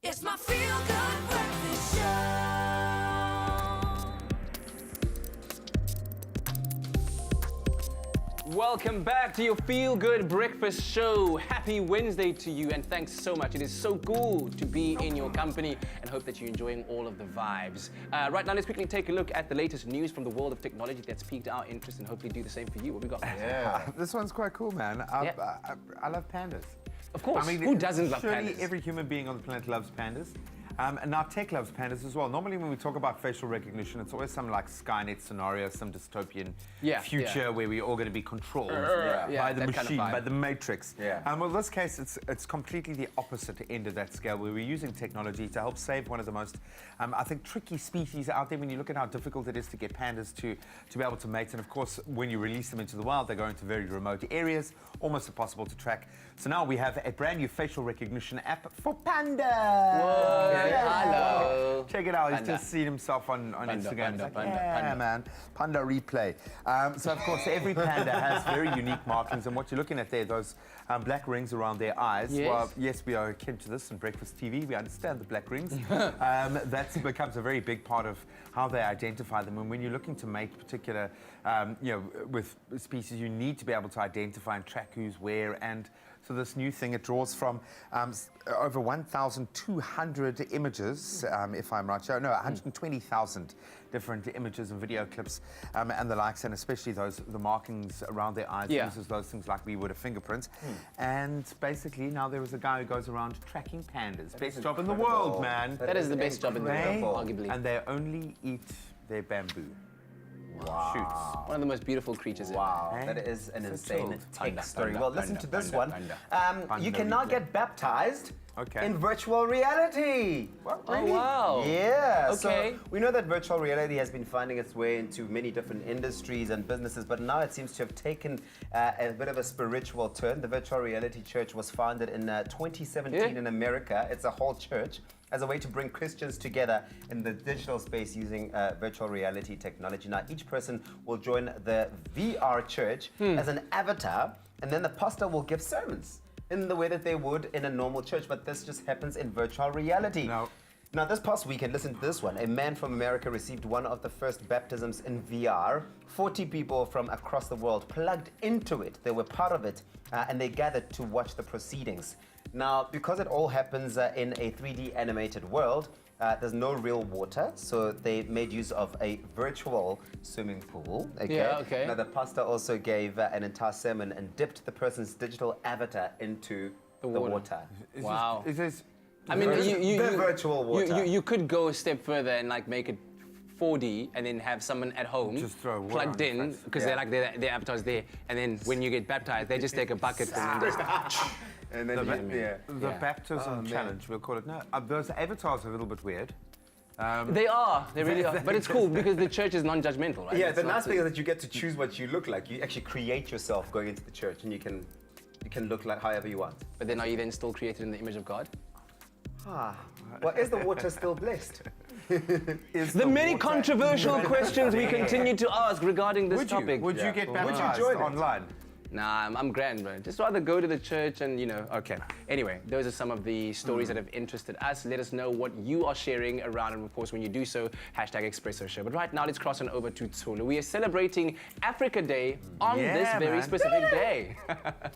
It's my feel-good breakfast show. Welcome back to your Feel Good Breakfast Show. Happy Wednesday to you, and thanks so much. It is so cool to be in your company and hope that you're enjoying all of the vibes. Right now, let's quickly take a look at the latest news from the world of technology that's piqued our interest and hopefully do the same for you. What we got? Yeah, this one's quite cool, man. I love pandas. Of course, I mean, who doesn't love surely pandas? every human being on the planet loves pandas. And now tech loves pandas as well. Normally when we talk about facial recognition, it's always some like Skynet scenario, some dystopian future where we're all going to be controlled by the machine, by the matrix. Well, in this case, it's completely the opposite end of that scale, where we're using technology to help save one of the most, I think, tricky species out there. When you look at how difficult it is to get pandas to be able to mate, and of course, when you release them into the wild, they go into very remote areas, almost impossible to track. So now we have a brand new facial recognition app for pandas. Whoa. Hello. Check it out. He's Panda. just seen himself on Instagram. Panda. Man. Panda replay. So, of course, every panda has very unique markings. And what you're looking at there, those black rings around their eyes. Yes. Well, yes, we are akin to this in Breakfast TV. We understand the black rings. That becomes a very big part of how they identify them. And when you're looking to mate particular, with species, you need to be able to identify and track who's where. And so this new thing, it draws from over 1,200 images, if I'm right. No, 120,000 different images and video clips and the likes, and especially the markings around their eyes. Uses those things like we would a fingerprint. And basically now there is a guy who goes around tracking pandas. Best job in the world, man. That is the best job in the world, arguably. And they only eat their bamboo. Wow. Shoots. One of the most beautiful creatures Wow, ever. that is an So insane cool. tech story. Panda, Well, listen to this one. Panda You can now replay. get baptized Okay. in virtual reality. What, Oh, wow. Yeah. Okay. So we know that virtual reality has been finding its way into many different industries and businesses, but now it seems to have taken a bit of a spiritual turn. The Virtual Reality Church was founded in 2017 in America. It's a whole church as a way to bring Christians together in the digital space using virtual reality technology. Now, each person will join the VR church as an avatar, and then the pastor will give sermons in the way that they would in a normal church, but this just happens in virtual reality. Now, this past weekend, listen to this one. A man from America received one of the first baptisms in VR. 40 people from across the world plugged into it. They were part of it, and they gathered to watch the proceedings. Now, because it all happens in a 3D animated world, there's no real water, so they made use of a virtual swimming pool. Now, the pastor also gave an entire sermon and dipped the person's digital avatar into the water. Wow. Is this I mean, The virtual water. You could go a step further and like make it 4D and then have someone at home Just throw water plugged on your in face. because they're like their avatar's there, and then when you get baptized, they just take a bucket and then just And then the baptism challenge, we'll call it. No, those avatars are a little bit weird. they really are. But it's cool because the church is non-judgmental, right? Yeah, It's the not nice thing is that you get to choose what you look like. You actually create yourself going into the church, and you can look like however you want. But then are you then still created in the image of God? Well, is the water still blessed? The many controversial questions we continue to ask regarding this topic. Would you get Would you baptized join it? online? Nah, I'm grand, bro. Just rather go to the church and, okay. Anyway, those are some of the stories that have interested us. Let us know what you are sharing around, and of course, when you do so, #Expresso Show. But right now, let's cross on over to Tulu. We are celebrating Africa Day on this very man. specific day.